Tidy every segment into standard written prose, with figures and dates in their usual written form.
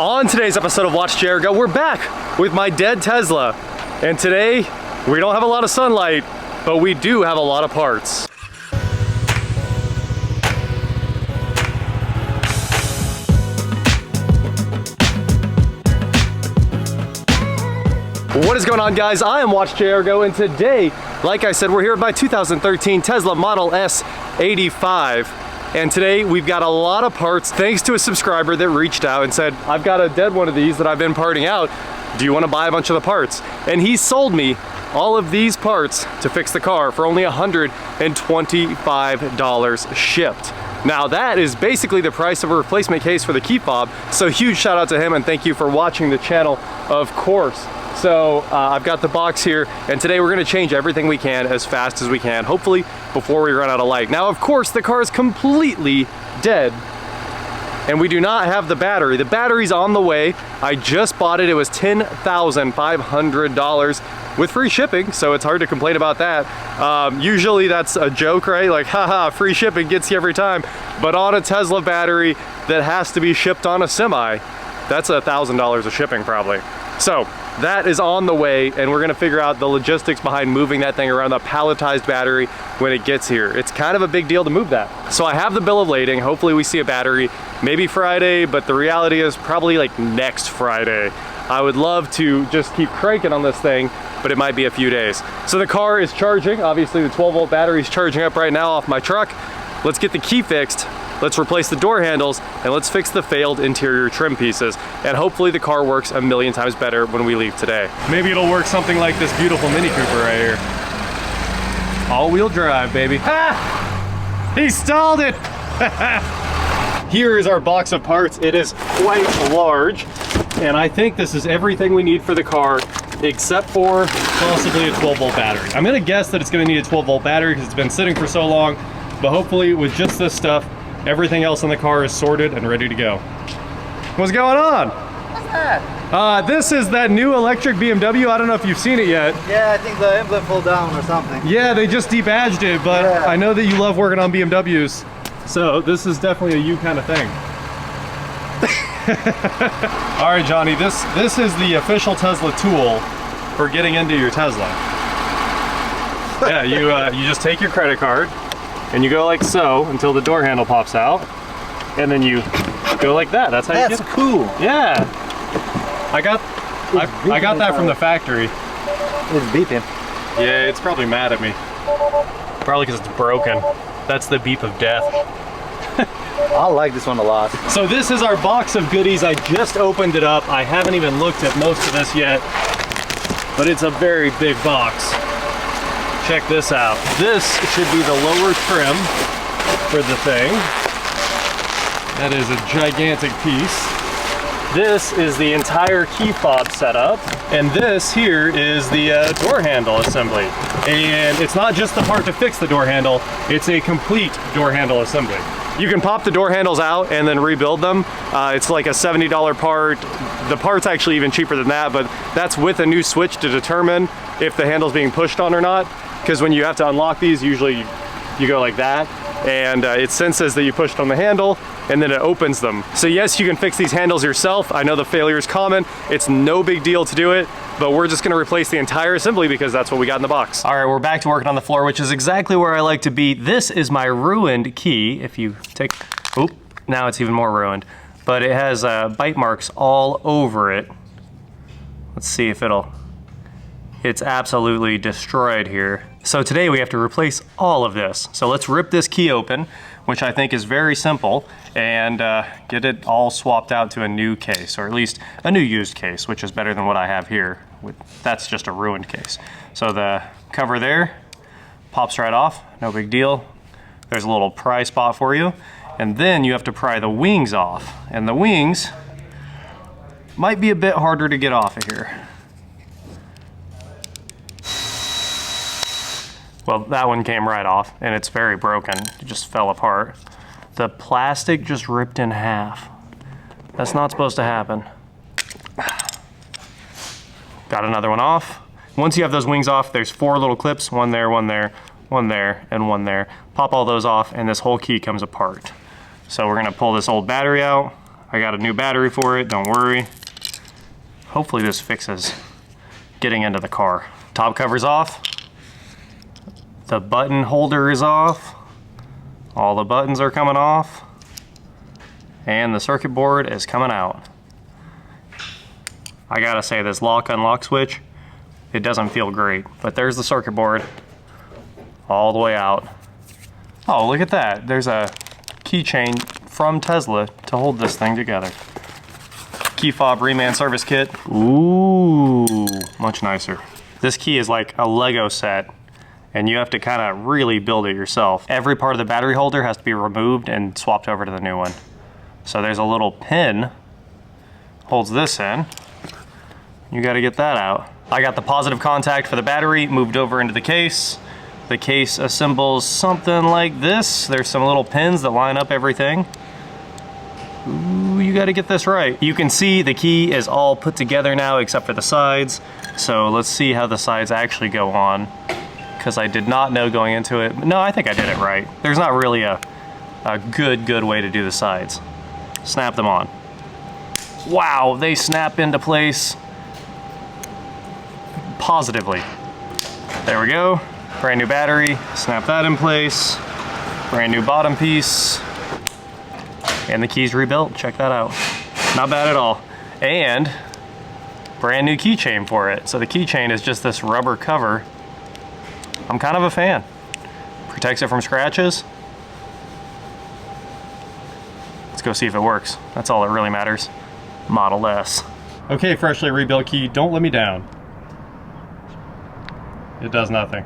On today's episode of Watch Jericho, we're back with my dead Tesla. And today, we don't have a lot of sunlight, but we do have a lot of parts. What is going on, guys? I am Watch Jericho, and today, like I said, we're here with my 2013 Tesla Model S85. And today we've got a lot of parts thanks to a subscriber that reached out and said, I've got a dead one of these that I've been parting out. Do you want to buy a bunch of the parts? And he sold me all of these parts to fix the car for only $125 shipped. Now that is basically the price of a replacement case for the key fob. So huge shout out to him and thank you for watching the channel, of course. So I've got the box here, and today we're gonna change everything we can as fast as we can, hopefully before we run out of light. Now, of course, the car is completely dead, and we do not have the battery. The battery's on the way. I just bought it. It was $10,500 with free shipping, so it's hard to complain about that. Usually that's a joke, right? Like, haha, free shipping gets you every time. But on a Tesla battery that has to be shipped on a semi, that's $1,000 of shipping probably. So that is on the way, and we're gonna figure out the logistics behind moving that thing around, the palletized battery when it gets here. It's kind of a big deal to move that. So I have the bill of lading. Hopefully we see a battery, maybe Friday, but the reality is probably like next Friday. I would love to just keep cranking on this thing, but it might be a few days. So the car is charging. Obviously the 12-volt battery is charging up right now off my truck. Let's get the key fixed. Let's replace the door handles, and let's fix the failed interior trim pieces. And hopefully the car works a million times better when we leave today. Maybe it'll work something like this beautiful Mini Cooper right here. All-wheel drive, baby. Ah! He stalled it! Here is our box of parts. It is quite large, and I think this is everything we need for the car, except for possibly a 12-volt battery. I'm gonna guess that it's gonna need a 12-volt battery because it's been sitting for so long, but hopefully with just this stuff, everything else in the car is sorted and ready to go. What's going on? What's that? This is that new electric BMW. I don't know if you've seen it yet. Yeah, I think the emblem fell down or something. Yeah, they just debadged it, but yeah. I know that you love working on BMWs. So this is definitely a you kind of thing. All right, Johnny, this is the official Tesla tool for getting into your Tesla. Yeah, you just take your credit card, and you go like so until the door handle pops out, and then you go like that. That's how you get it. That's cool. Yeah. I got that from the factory. It's beeping. Yeah, it's probably mad at me. Probably because it's broken. That's the beep of death. I like this one a lot. So this is our box of goodies. I just opened it up. I haven't even looked at most of this yet, but it's a very big box. Check this out. This should be the lower trim for the thing. That is a gigantic piece. This is the entire key fob setup. And this here is the door handle assembly. And it's not just the part to fix the door handle, it's a complete door handle assembly. You can pop the door handles out and then rebuild them. It's like a $70 part. The part's actually even cheaper than that, but that's with a new switch to determine if the handle's being pushed on or not. Because when you have to unlock these, usually you go like that, and it senses that you pushed on the handle, and then it opens them. So yes, you can fix these handles yourself. I know the failure is common. It's no big deal to do it, but we're just gonna replace the entire assembly because that's what we got in the box. All right, we're back to working on the floor, which is exactly where I like to be. This is my ruined key. If you take, oop, now it's even more ruined. But it has bite marks all over it. Let's see if it's absolutely destroyed here. So today we have to replace all of this. So let's rip this key open, which I think is very simple, and get it all swapped out to a new case, or at least a new used case, which is better than what I have here. That's just a ruined case. So the cover there pops right off, no big deal. There's a little pry spot for you. And then you have to pry the wings off. And the wings might be a bit harder to get off of here. Well, that one came right off, and it's very broken. It just fell apart. The plastic just ripped in half. That's not supposed to happen. Got another one off. Once you have those wings off, there's 4 little clips, one there, one there, one there, and one there. Pop all those off, and this whole key comes apart. So we're gonna pull this old battery out. I got a new battery for it, don't worry. Hopefully this fixes getting into the car. Top cover's off. The button holder is off. All the buttons are coming off. And the circuit board is coming out. I gotta say, this lock unlock switch, it doesn't feel great, but there's the circuit board all the way out. Oh, look at that. There's a keychain from Tesla to hold this thing together. Key fob reman service kit. Ooh, much nicer. This key is like a Lego set, and you have to kind of really build it yourself. Every part of the battery holder has to be removed and swapped over to the new one. So there's a little pin, holds this in. You got to get that out. I got the positive contact for the battery moved over into the case. The case assembles something like this. There's some little pins that line up everything. Ooh, you got to get this right. You can see the key is all put together now except for the sides. So let's see how the sides actually go on, because I did not know going into it. No, I think I did it right. There's not really a good way to do the sides. Snap them on. Wow, they snap into place positively. There we go. Brand new battery, snap that in place. Brand new bottom piece. And the key's rebuilt, check that out. Not bad at all. And brand new keychain for it. So the keychain is just this rubber cover. I'm kind of a fan. Protects it from scratches. Let's go see if it works. That's all that really matters. Model S. Okay, freshly rebuilt key, don't let me down. It does nothing.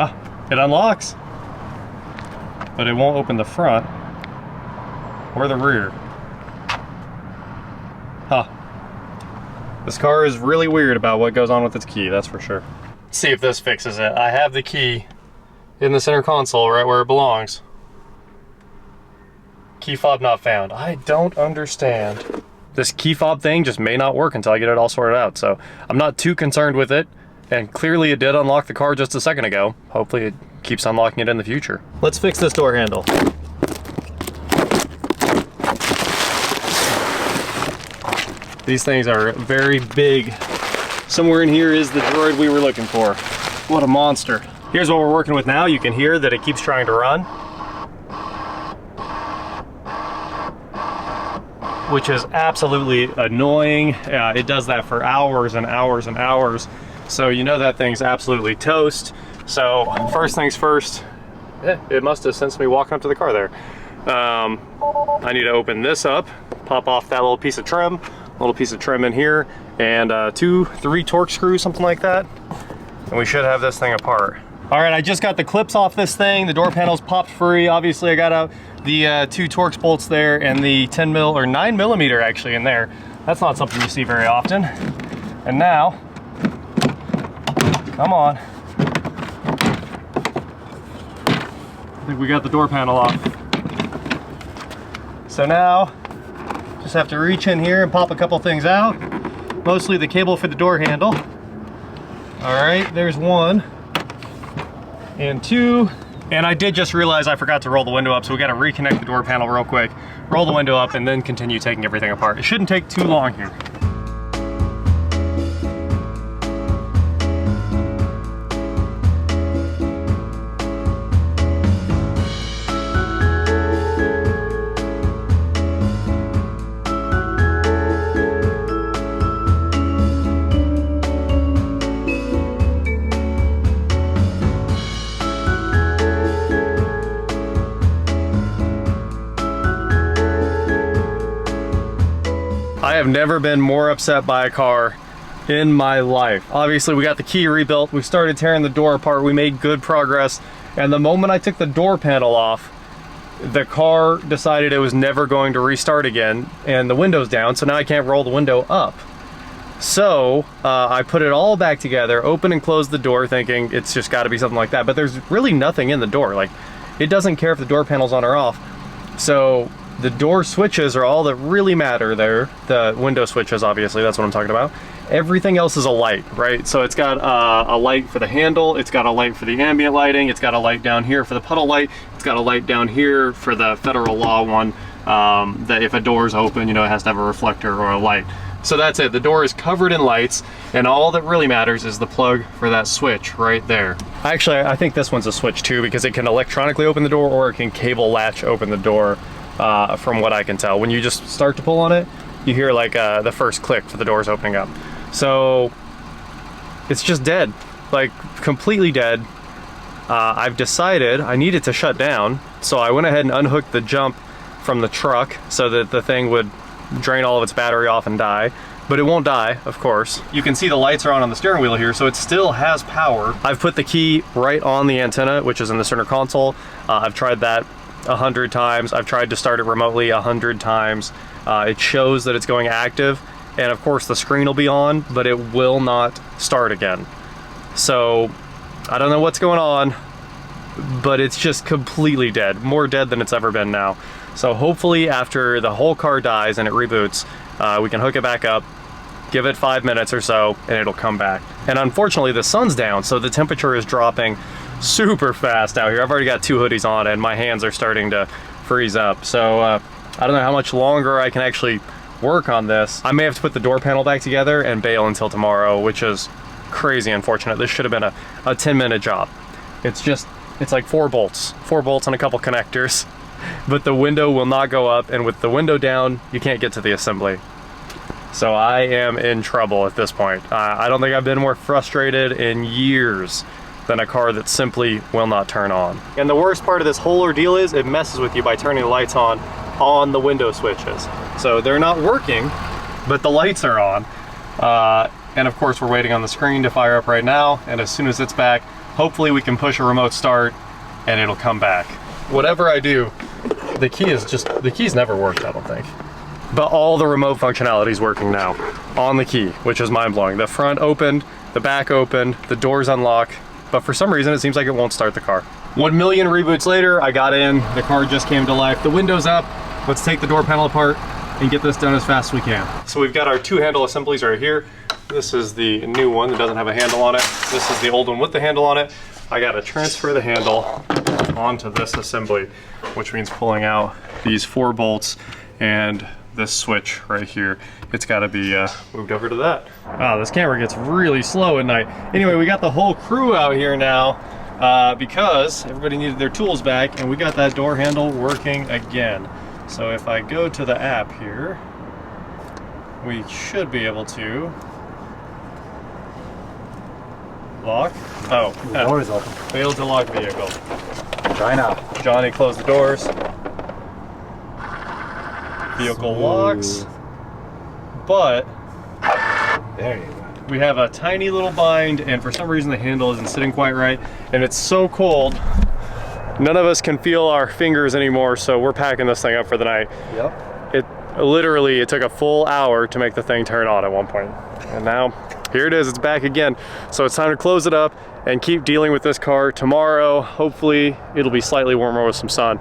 Ah, it unlocks. But it won't open the front or the rear. Huh. This car is really weird about what goes on with its key, that's for sure. Let's see if this fixes it. I have the key in the center console right where it belongs. Key fob not found. I don't understand. This key fob thing just may not work until I get it all sorted out, so I'm not too concerned with it. And clearly it did unlock the car just a second ago. Hopefully it keeps unlocking it in the future. Let's fix this door handle. These things are very big. Somewhere in here is the droid we were looking for. What a monster. Here's what we're working with now. You can hear that it keeps trying to run, which is absolutely annoying. It does that for hours and hours and hours. So you know that thing's absolutely toast. So first things first, it must have sensed me walking up to the car there. I need to open this up, pop off that little piece of trim in here, and 2-3 torque screws, something like that. And we should have this thing apart. All right, I just got the clips off this thing. The door panel's popped free. Obviously I got out the 2 Torx bolts there and the 10 mil or 9 millimeter actually in there. That's not something you see very often. And now, come on. I think we got the door panel off. So now, just have to reach in here and pop a couple things out. Mostly the cable for the door handle. All right, there's 1 and 2. And I did just realize I forgot to roll the window up, so we gotta reconnect the door panel real quick, roll the window up, and then continue taking everything apart. It shouldn't take too long here. I have never been more upset by a car in my life. Obviously, we got the key rebuilt. We started tearing the door apart. We made good progress. And the moment I took the door panel off, the car decided it was never going to restart again, and the window's down, so now I can't roll the window up. So I put it all back together, open and close the door, thinking it's just got to be something like that. But there's really nothing in the door. Like, it doesn't care if the door panel's on or off. So the door switches are all that really matter there. The window switches, obviously, that's what I'm talking about. Everything else is a light, right? So it's got a light for the handle, it's got a light for the ambient lighting, it's got a light down here for the puddle light, it's got a light down here for the federal law one, that if a door is open, you know, it has to have a reflector or a light. So that's it. The door is covered in lights, and all that really matters is the plug for that switch right there. Actually, I think this one's a switch too, because it can electronically open the door or it can cable latch open the door, from what I can tell. When you just start to pull on it, you hear like the first click for the doors opening up. So it's just dead, like completely dead. I've decided I needed to shut down, so I went ahead and unhooked the jump from the truck so that the thing would drain all of its battery off and die. But it won't die, of course. You can see the lights are on the steering wheel here, so it still has power. I've put the key right on the antenna, which is in the center console. I've tried that 100 times. I've tried to start it remotely 100 times. It shows that it's going active, and of course the screen will be on, but it will not start again. So I don't know what's going on, but it's just completely dead, more dead than it's ever been now. So hopefully after the whole car dies and it reboots, we can hook it back up, give it 5 minutes or so, and it'll come back. And unfortunately the sun's down, so the temperature is dropping super fast out here. I've already got 2 hoodies on and my hands are starting to freeze up. So I don't know how much longer I can actually work on this. I may have to put the door panel back together and bail until tomorrow, which is crazy unfortunate. This should have been a 10-minute job. It's like 4 bolts and a couple connectors, but the window will not go up, and with the window down, you can't get to the assembly. So I am in trouble at this point. I don't think I've been more frustrated in years than a car that simply will not turn on. And the worst part of this whole ordeal is it messes with you by turning the lights on the window switches. So they're not working, but the lights are on. And of course we're waiting on the screen to fire up right now, and as soon as it's back, hopefully we can push a remote start and it'll come back. Whatever I do, the keys never worked, I don't think. But all the remote functionality is working now on the key, which is mind-blowing. The front opened, the back opened, the doors unlock, but for some reason it seems like it won't start the car. 1 million reboots later, I got in, the car just came to life. The window's up, let's take the door panel apart and get this done as fast as we can. So we've got our 2 handle assemblies right here. This is the new one that doesn't have a handle on it. This is the old one with the handle on it. I gotta transfer the handle onto this assembly, which means pulling out these 4 bolts and this switch right here. It's gotta be moved over to that. Wow, this camera gets really slow at night. Anyway, we got the whole crew out here now because everybody needed their tools back, and we got that door handle working again. So if I go to the app here, we should be able to lock. Oh, the door is open. Failed to lock vehicle. Try now. Johnny, close the doors. Vehicle locks. But there you go. We have a tiny little bind, and for some reason the handle isn't sitting quite right, and it's so cold none of us can feel our fingers anymore, so we're packing this thing up for the night. Yep. It took a full hour to make the thing turn on at one point, and now here it is, it's back again. So it's time to close it up and keep dealing with this car. Tomorrow, hopefully, it'll be slightly warmer with some sun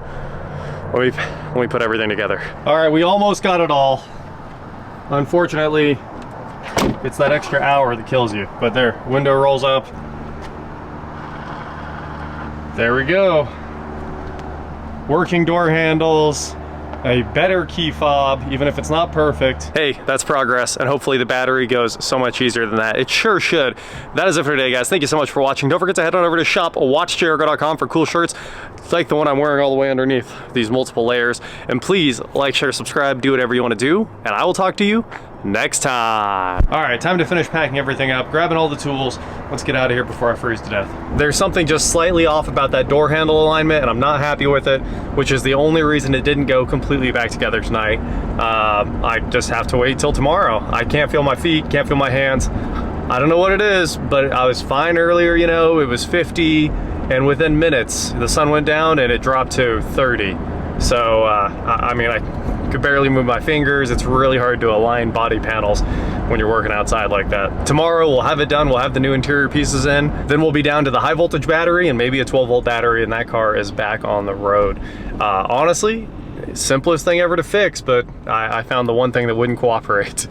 when we put everything together. All right, we almost got it all. Unfortunately, it's that extra hour that kills you. But there, window rolls up. There we go. Working door handles, a better key fob, even if it's not perfect. Hey, that's progress, and hopefully the battery goes so much easier than that. It sure should. That is it for today, guys. Thank you so much for watching. Don't forget to head on over to shop.watchjericho.com for cool shirts like the one I'm wearing all the way underneath these multiple layers. And please like, share, subscribe, do whatever you want to do, and I will talk to you next time. All right, time to finish packing everything up, grabbing all the tools. Let's get out of here before I freeze to death. There's something just slightly off about that door handle alignment, and I'm not happy with it, which is the only reason it didn't go completely back together tonight. I just have to wait till tomorrow. I can't feel my feet, can't feel my hands. I don't know what it is, but I was fine earlier, you know, it was 50, and within minutes, the sun went down and it dropped to 30. So, I mean, I could barely move my fingers. It's really hard to align body panels when you're working outside like that. Tomorrow we'll have it done. We'll have the new interior pieces in. Then we'll be down to the high voltage battery and maybe a 12-volt battery, and that car is back on the road. Honestly, simplest thing ever to fix, but I found the one thing that wouldn't cooperate.